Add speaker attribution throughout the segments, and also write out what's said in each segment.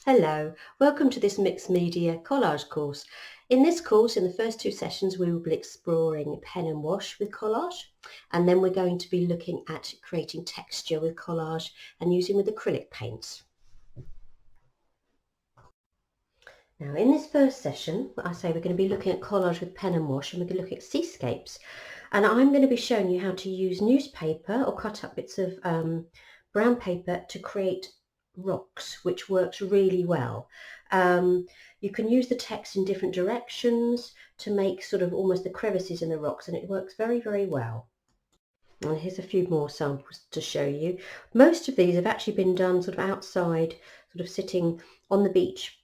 Speaker 1: Hello, welcome to this mixed media collage course. In this course, in the first two sessions, we will be exploring pen and wash with collage, and then we're going to be looking at creating texture with collage and using with acrylic paints. Now, in this first session, we're going to be looking at collage with pen and wash, and we're going to look at seascapes. And I'm going to be showing you how to use newspaper or cut up bits of brown paper to create rocks, which works really well. You can use the text in different directions to make sort of almost the crevices in the rocks, and it works very, very well. And here's a few more samples to show you. Most of these have actually been done sort of outside, sort of sitting on the beach,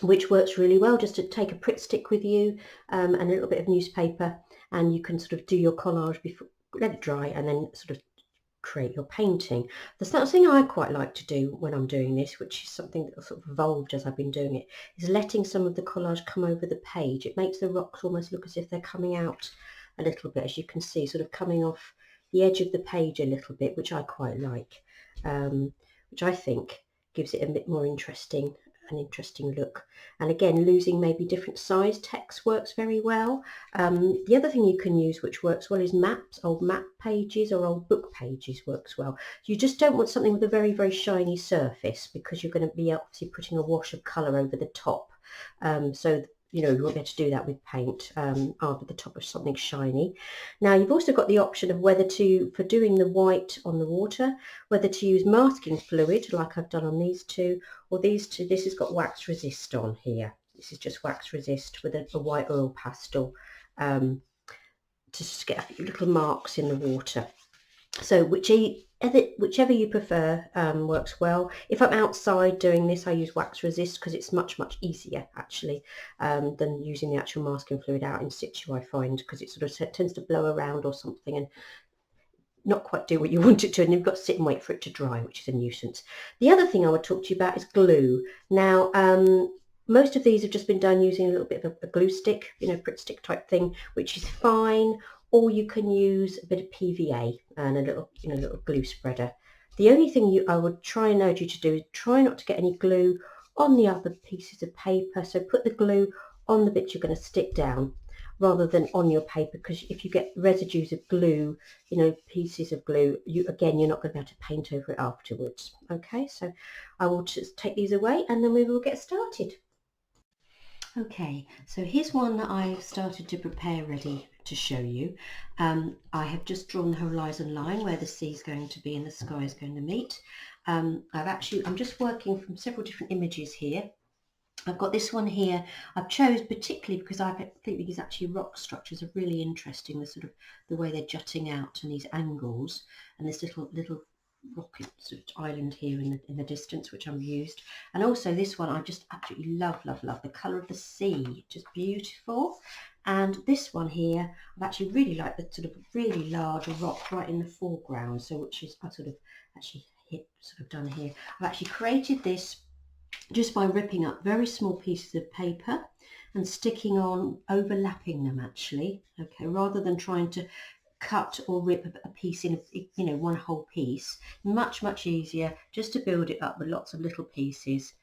Speaker 1: which works really well, just to take a Pritt stick with you and a little bit of newspaper, and you can sort of do your collage before, let it dry, and then sort of create your painting. There's something I quite like to do when I'm doing this, which is something that sort of evolved as I've been doing it, is letting some of the collage come over the page. It makes the rocks almost look as if they're coming out a little bit, as you can see, sort of coming off the edge of the page a little bit, which I quite like, which I think gives it a bit more interesting look. And again, losing maybe different size text works very well. The other thing you can use which works well is maps. Old map pages or old book pages works well. You just don't want something with a very, very shiny surface, because you're going to be obviously putting a wash of colour over the top. So you won't be able to do that with paint over the top of something shiny. Now, you've also got the option of whether to, for doing the white on the water, whether to use masking fluid like I've done on these two, or these two. This has got wax resist on here. This is just wax resist with a white oil pastel to just get a few little marks in the water. So whichever you prefer works well. If I'm outside doing this, I use wax resist because it's much easier actually than using the actual masking fluid out in situ, I find, because it sort of tends to blow around or something and not quite do what you want it to, and you've got to sit and wait for it to dry, which is a nuisance. The other thing I would talk to you about is glue. Now, most of these have just been done using a little bit of a glue stick, Pritt stick type thing, which is fine. Or you can use a bit of PVA and a little glue spreader. The only thing I would try and urge you to do is try not to get any glue on the other pieces of paper. So put the glue on the bits you're going to stick down rather than on your paper, because if you get residues of glue, pieces of glue, you're not going to be able to paint over it afterwards. Okay, so I will just take these away and then we will get started. Okay, so here's one that I've started to prepare ready to show you. I have just drawn the horizon line where the sea is going to be and the sky is going to meet. I'm just working from several different images here. I've got this one here. I've chose particularly because I think these actually rock structures are really interesting. The way they're jutting out and these angles, and this little rocket sort of island here in the distance, which I've used. And also this one I just absolutely love the colour of the sea, just beautiful. And this one here I've actually really like the sort of really large rock right in the foreground, so which is I sort of actually done here. I've actually created this just by ripping up very small pieces of paper and sticking on, overlapping them actually, okay, rather than trying to cut or rip a piece in, one whole piece. Much easier just to build it up with lots of little pieces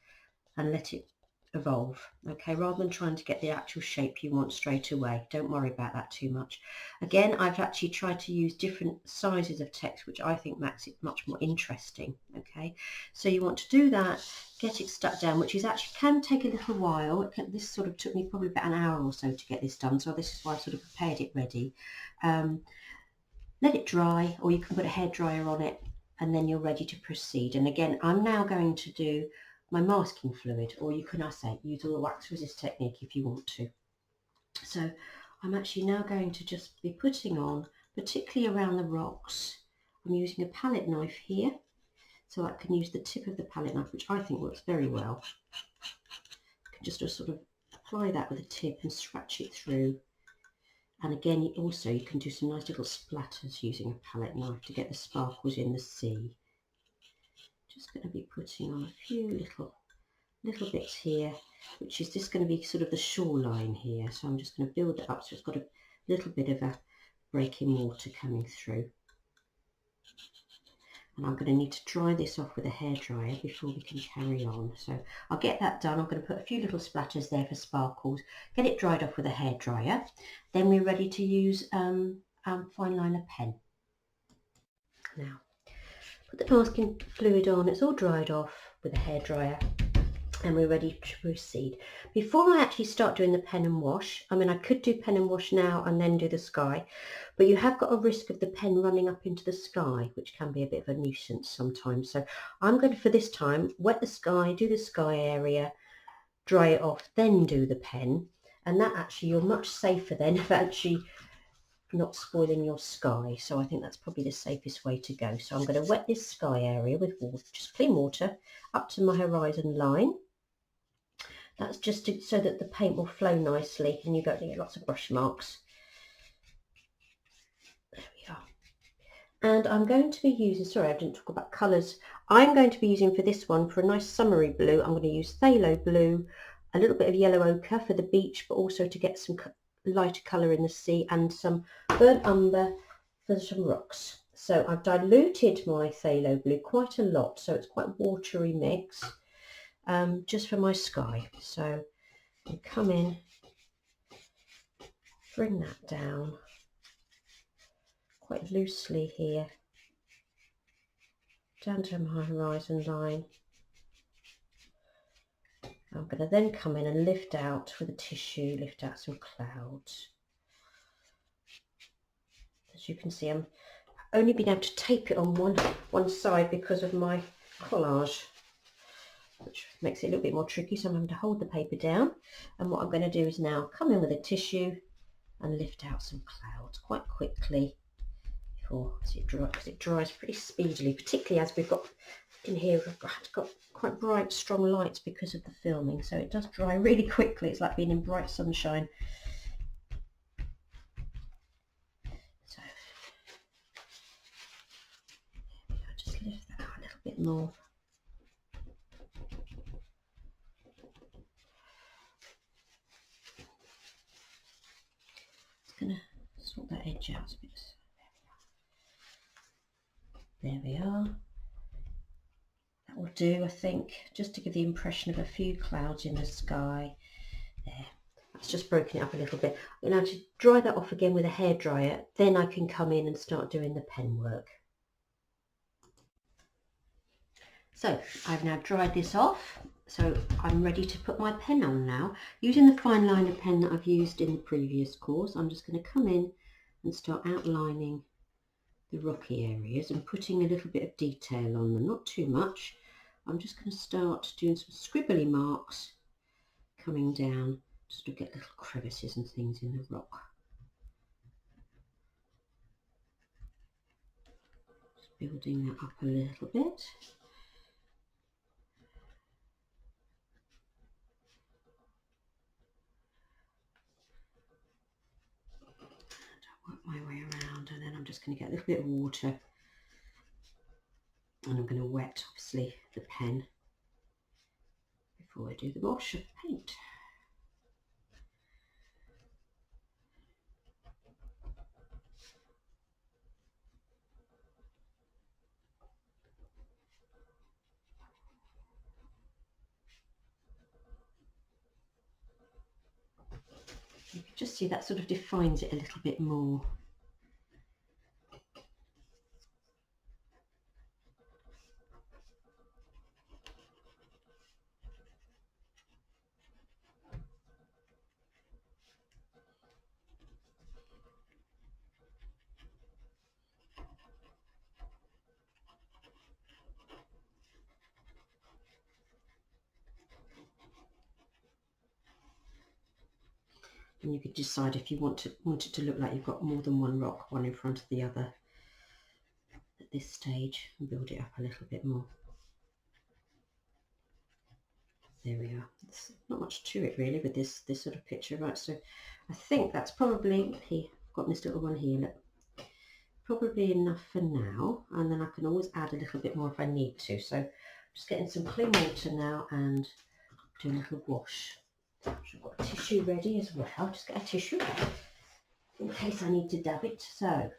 Speaker 1: and let it evolve, okay, rather than trying to get the actual shape you want straight away. Don't worry about that too much. Again, I've actually tried to use different sizes of text, which I think makes it much more interesting. Okay, so you want to do that, get it stuck down, which is actually can take a little while. This sort of took me probably about an hour or so to get this done, so this is why I sort of prepared it ready. Let it dry, or you can put a hairdryer on it, and then you're ready to proceed. And again, I'm now going to do my masking fluid, or you can, use a wax resist technique if you want to. So I'm actually now going to just be putting on, particularly around the rocks, I'm using a palette knife here, so I can use the tip of the palette knife, which I think works very well. I can just sort of apply that with a tip and scratch it through. And again, you can do some nice little splatters using a palette knife to get the sparkles in the sea. Just going to be putting on a few little bits here, which is just going to be sort of the shoreline here. So I'm just going to build it up so it's got a little bit of a breaking water coming through. and I'm going to need to dry this off with a hairdryer before we can carry on. So I'll get that done. I'm going to put a few little splatters there for sparkles, get it dried off with a hairdryer. Then we're ready to use our fine liner pen. Now, put the masking fluid on, it's all dried off with a hairdryer, and we're ready to proceed. Before I actually start doing the pen and wash, I mean I could do pen and wash now and then do the sky, but you have got a risk of the pen running up into the sky, which can be a bit of a nuisance sometimes. So I'm going to, for this time, wet the sky, do the sky area, dry it off, then do the pen, and that actually you're much safer then of actually not spoiling your sky. So I think that's probably the safest way to go. So I'm going to wet this sky area with water, just clean water, up to my horizon line. That's just so that the paint will flow nicely and you don't get lots of brush marks. There we are. And I'm going to be using, sorry I didn't talk about colours, I'm going to be using for this one, for a nice summery blue, I'm going to use phthalo blue, a little bit of yellow ochre for the beach, but also to get some lighter colour in the sea, and some burnt umber for some rocks. So I've diluted my phthalo blue quite a lot, so it's quite watery mix. Just for my sky. So I come in, bring that down quite loosely here, down to my horizon line. I'm going to then come in and lift out with a tissue, lift out some clouds. As you can see, I'm only been able to tape it on one side because of my collage, which makes it a little bit more tricky, so I'm having to hold the paper down. And what I'm going to do is now come in with a tissue and lift out some clouds quite quickly before it dries pretty speedily, particularly as we've got in here, we've got quite bright strong lights because of the filming, so it does dry really quickly. It's like being in bright sunshine. So I'll just lift that out a little bit more. Going to sort that edge out a bit. There we are. That will do, I think, just to give the impression of a few clouds in the sky. There, that's just broken it up a little bit. I'm going to have to dry that off again with a hairdryer, then I can come in and start doing the pen work. So I've now dried this off, so I'm ready to put my pen on now. Using the fine liner pen that I've used in the previous course, I'm just going to come in and start outlining the rocky areas and putting a little bit of detail on them, not too much. I'm just going to start doing some scribbly marks coming down just to get little crevices and things in the rock. Just building that up a little bit. Work my way around, and then I'm just going to get a little bit of water, and I'm going to wet obviously the pen before I do the wash of paint. You can just see that sort of defines it a little bit more. And you could decide if you want it to look like you've got more than one rock, one in front of the other at this stage, and build it up a little bit more. There we are. There's not much to it really with this sort of picture, right? So I think that's probably, here, I've got this little one here, look, probably enough for now, and then I can always add a little bit more if I need to. So just getting some clean water now and do a little wash. So I've got a tissue ready as well. I'll just get a tissue in case I need to dab it. So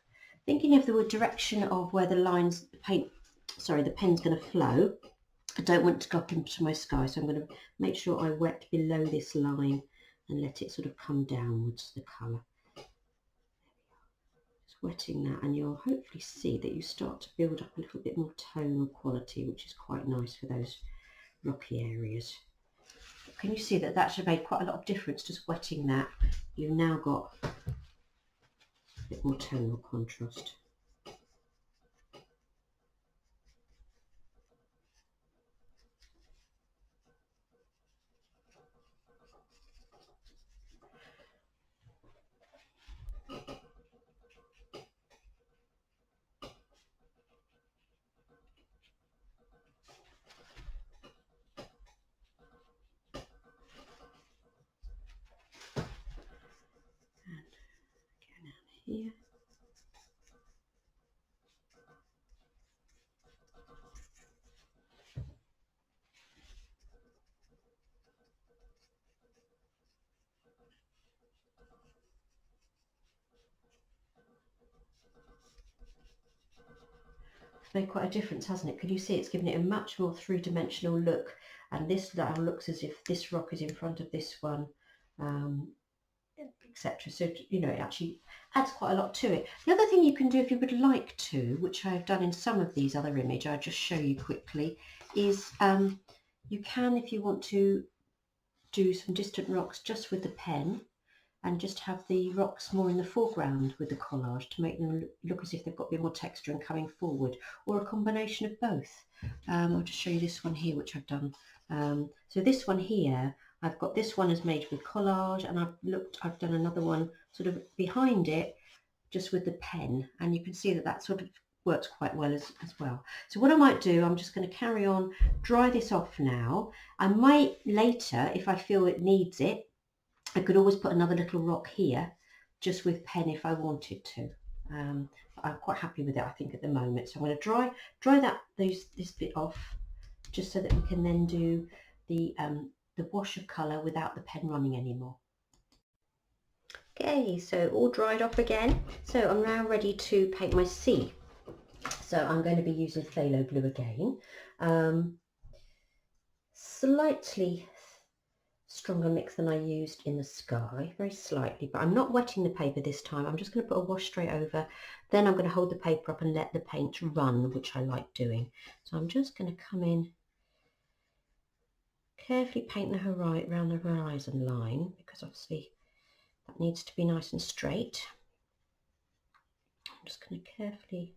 Speaker 1: thinking of the direction of where the lines, the paint sorry, the pen's going to flow. I don't want it to drop into my sky, so I'm going to make sure I wet below this line and let it sort of come downwards, the colour. Just wetting that, and you'll hopefully see that you start to build up a little bit more tonal quality, which is quite nice for those rocky areas. Can you see that that should make quite a lot of difference, just wetting that? You've now got a bit more tonal contrast. Here. It's made quite a difference, hasn't it? Can you see it's given it a much more three-dimensional look, and this now looks as if this rock is in front of this one, etc. So, you know, it actually adds quite a lot to it. The other thing you can do if you would like to, which I've done in some of these other images, I'll just show you quickly, is you can, if you want to, do some distant rocks just with the pen and just have the rocks more in the foreground with the collage to make them look as if they've got a bit more texture and coming forward, or a combination of both. I'll just show you this one here, which I've done. So this one here, I've got this one is made with collage, and I've done another one sort of behind it just with the pen, and you can see that that sort of works quite well as well. So what I might do, I'm just going to carry on, dry this off now. I might later, if I feel it needs it, I could always put another little rock here just with pen if I wanted to. I'm quite happy with it, I think, at the moment. So I'm going to dry this bit off, just so that we can then do the wash of colour without the pen running anymore. Okay, so all dried off again. So I'm now ready to paint my sea. So I'm going to be using phthalo blue again. Slightly stronger mix than I used in the sky, very slightly, but I'm not wetting the paper this time. I'm just going to put a wash straight over, then I'm going to hold the paper up and let the paint run, which I like doing. So I'm just going to come in, carefully paint the around the horizon line, because obviously that needs to be nice and straight. I'm just going to carefully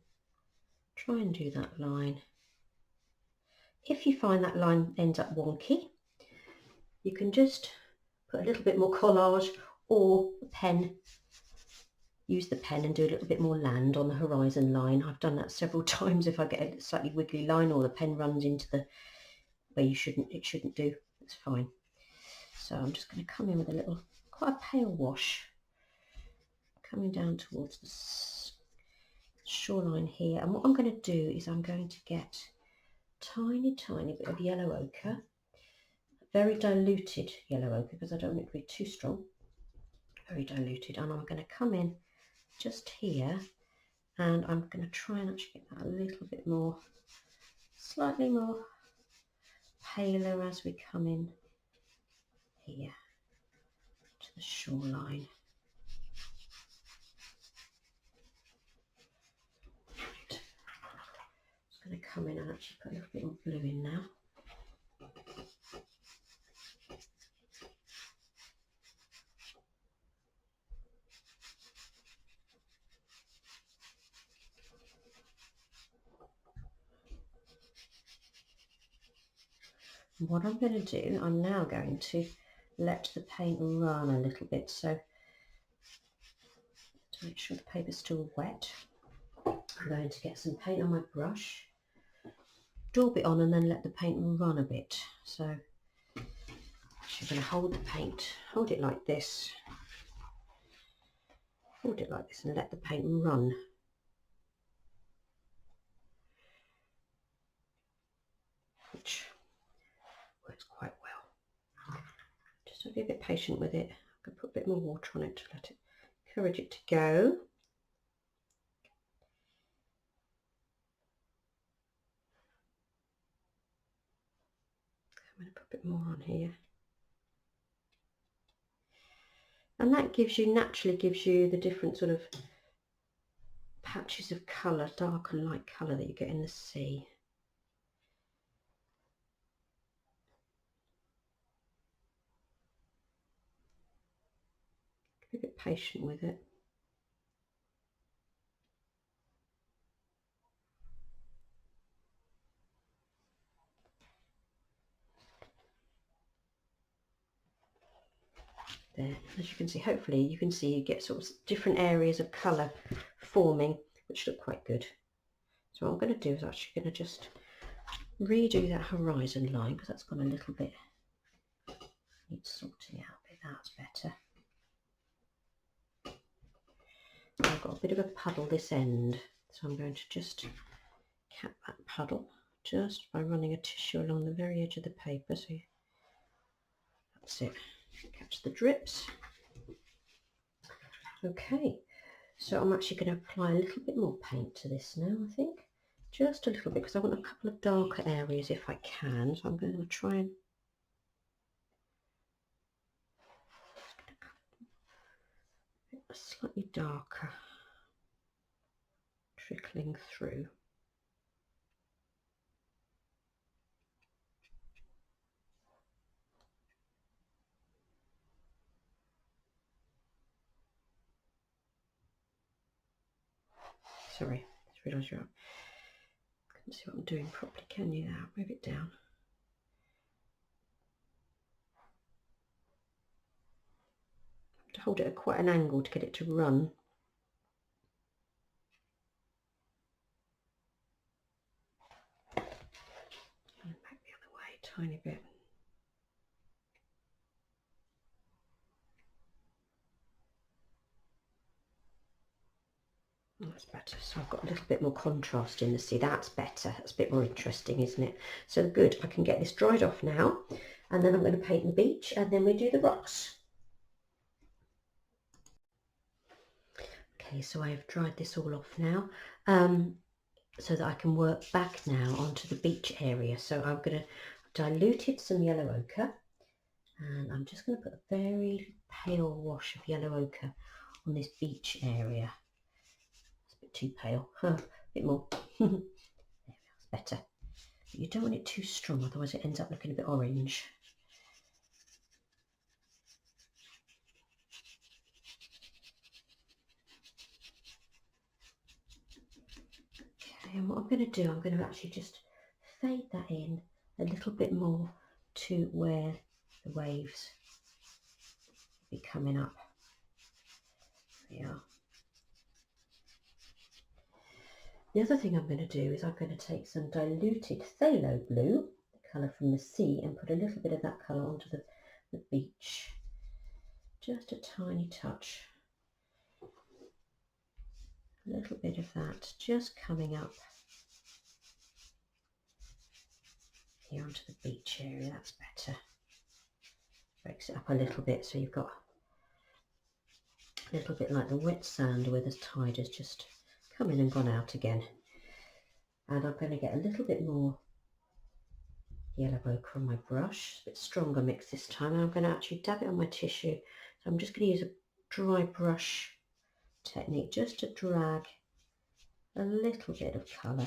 Speaker 1: try and do that line. If you find that line ends up wonky, you can just put a little bit more collage, or use the pen and do a little bit more land on the horizon line. I've done that several times. If I get a slightly wiggly line or the pen runs into the where it shouldn't do, it's fine. So I'm just going to come in with a little, quite a pale wash, coming down towards the shoreline here. And what I'm going to do is I'm going to get tiny bit of yellow ochre, very diluted yellow ochre, because I don't want it to be too strong, very diluted, and I'm going to come in just here, and I'm going to try and actually get that a little bit more, slightly more paler as we come in here to the shoreline. Just going to come in and actually put a little bit more blue in now. What I'm going to do, I'm now going to let the paint run a little bit, so to make sure the paper's still wet, I'm going to get some paint on my brush, daub it on, and then let the paint run a bit. So you're going to hold the paint, hold it like this, and let the paint run. Which works quite well. Just to be a bit patient with it. I could put a bit more water on it to encourage it to go. put a bit more on here. And that naturally gives you the different sort of patches of colour, dark and light colour that you get in the sea. Be a bit patient with it. There, as you can see, hopefully you can see you get sort of different areas of colour forming, which look quite good. So what I'm going to do is actually going to just redo that horizon line, because that's gone a little bit, needs sorting out a bit. That's better. I've got a bit of a puddle this end, so I'm going to just cap that puddle just by running a tissue along the very edge of the paper. So that's it, catch the drips. Okay, so I'm actually going to apply a little bit more paint to this now, I think. Just a little bit, because I want a couple of darker areas if I can. So I'm going to try and slightly darker, trickling through. Sorry, I just realised you're up. Couldn't see what I'm doing properly, can you? Now move it down. I have to hold it at quite an angle to get it to run. And back the other way a tiny bit. That's better. So I've got a little bit more contrast in the sea. That's better. That's a bit more interesting, isn't it? So good. I can get this dried off now, and then I'm going to paint the beach, and then we do the rocks. Okay, so I have dried this all off now, so that I can work back now onto the beach area. So I'm going to diluted some yellow ochre, and I'm just going to put a very pale wash of yellow ochre on this beach area. Too pale, a bit more. There we are, it's better. But you don't want it too strong, otherwise it ends up looking a bit orange. Okay, and what I'm going to do, I'm going to actually just fade that in a little bit more to where the waves will be coming up. There we are. The other thing I'm going to do is I'm going to take some diluted phthalo blue, the colour from the sea, and put a little bit of that colour onto the beach. Just a tiny touch. A little bit of that just coming up here onto the beach area. That's better. Breaks it up a little bit, so you've got a little bit like the wet sand where the tide has just come in and gone out again. And I'm going to get a little bit more yellow ochre on my brush, a bit stronger mix this time, and I'm going to actually dab it on my tissue. So I'm just going to use a dry brush technique just to drag a little bit of colour.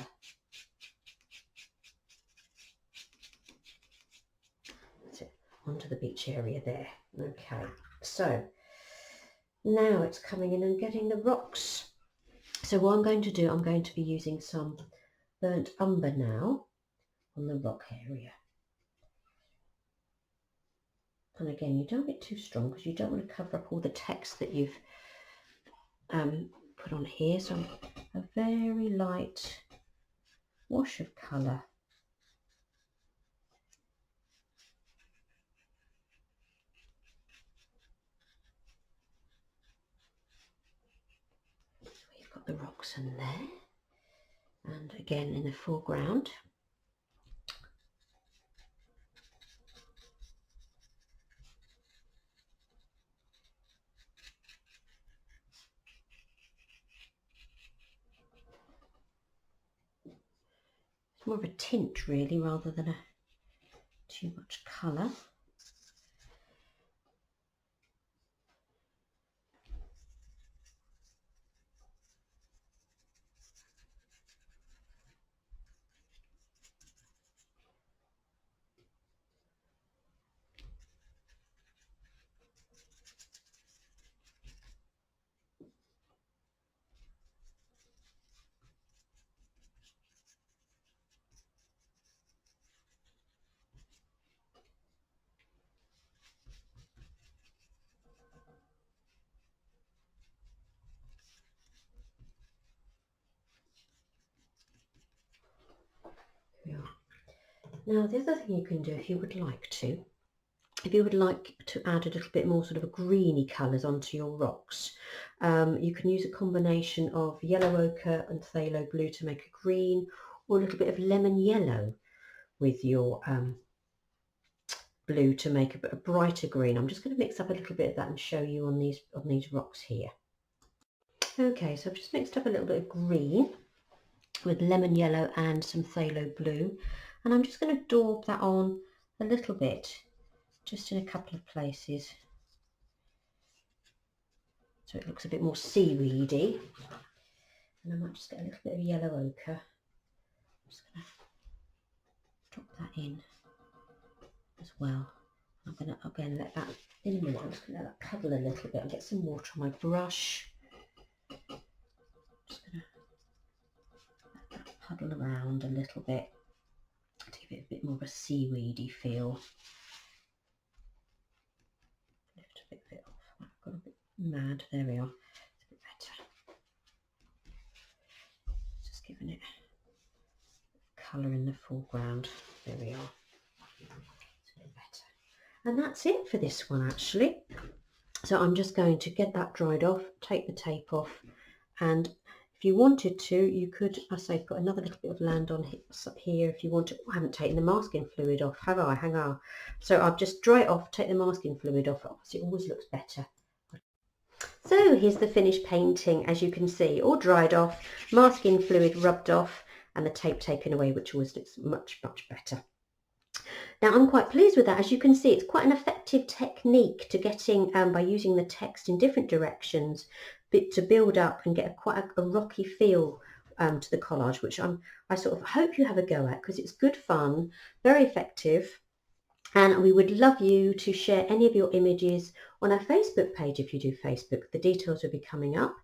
Speaker 1: That's it, onto the beach area there. Okay, so now it's coming in and getting the rocks. So what I'm going to do, I'm going to be using some burnt umber now on the rock area. And again, you don't want it too strong because you don't want to cover up all the text that you've put on here. So a very light wash of colour. So you've got the rocks in there, and again in the foreground. It's more of a tint really, rather than a too much colour. Now the other thing you can do if you would like to, add a little bit more sort of a greeny colours onto your rocks, you can use a combination of yellow ochre and phthalo blue to make a green, or a little bit of lemon yellow with your blue to make a brighter green. I'm just going to mix up a little bit of that and show you on these rocks here. Okay, so I've just mixed up a little bit of green with lemon yellow and some phthalo blue, and I'm just going to daub that on a little bit, just in a couple of places, so it looks a bit more seaweedy. And I might just get a little bit of yellow ochre. I'm just going to drop that in as well. I'm going to again let that in a minute. I'm just going to let that puddle a little bit and get some water on my brush. Just going to let that puddle around a little bit to give it a bit more of a seaweedy feel. Lift a bit of it off. I've got a bit mad. There we are. It's a bit better. Just giving it colour in the foreground. There we are. It's a bit better. And that's it for this one actually. So I'm just going to get that dried off, take the tape off, and if you wanted to, you could, I say, put another little bit of land on here if you want to. Oh, I haven't taken the masking fluid off, have I? Hang on. So I'll just dry it off, take the masking fluid off. Obviously, it always looks better. So here's the finished painting, as you can see, all dried off, masking fluid rubbed off, and the tape taken away, which always looks much, much better. Now I'm quite pleased with that. As you can see, it's quite an effective technique to getting, by using the text in different directions, to build up and get quite a rocky feel to the collage, which I sort of hope you have a go at, because it's good fun, very effective. And we would love you to share any of your images on our Facebook page if you do Facebook. The details will be coming up.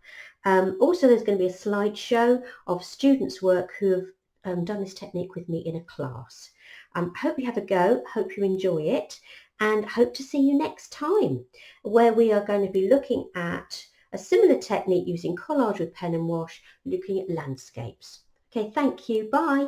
Speaker 1: Also, there's going to be a slideshow of students' work who have done this technique with me in a class. Hope you have a go, hope you enjoy it, and hope to see you next time, where we are going to be looking at a similar technique using collage with pen and wash, looking at landscapes. Okay, thank you. Bye.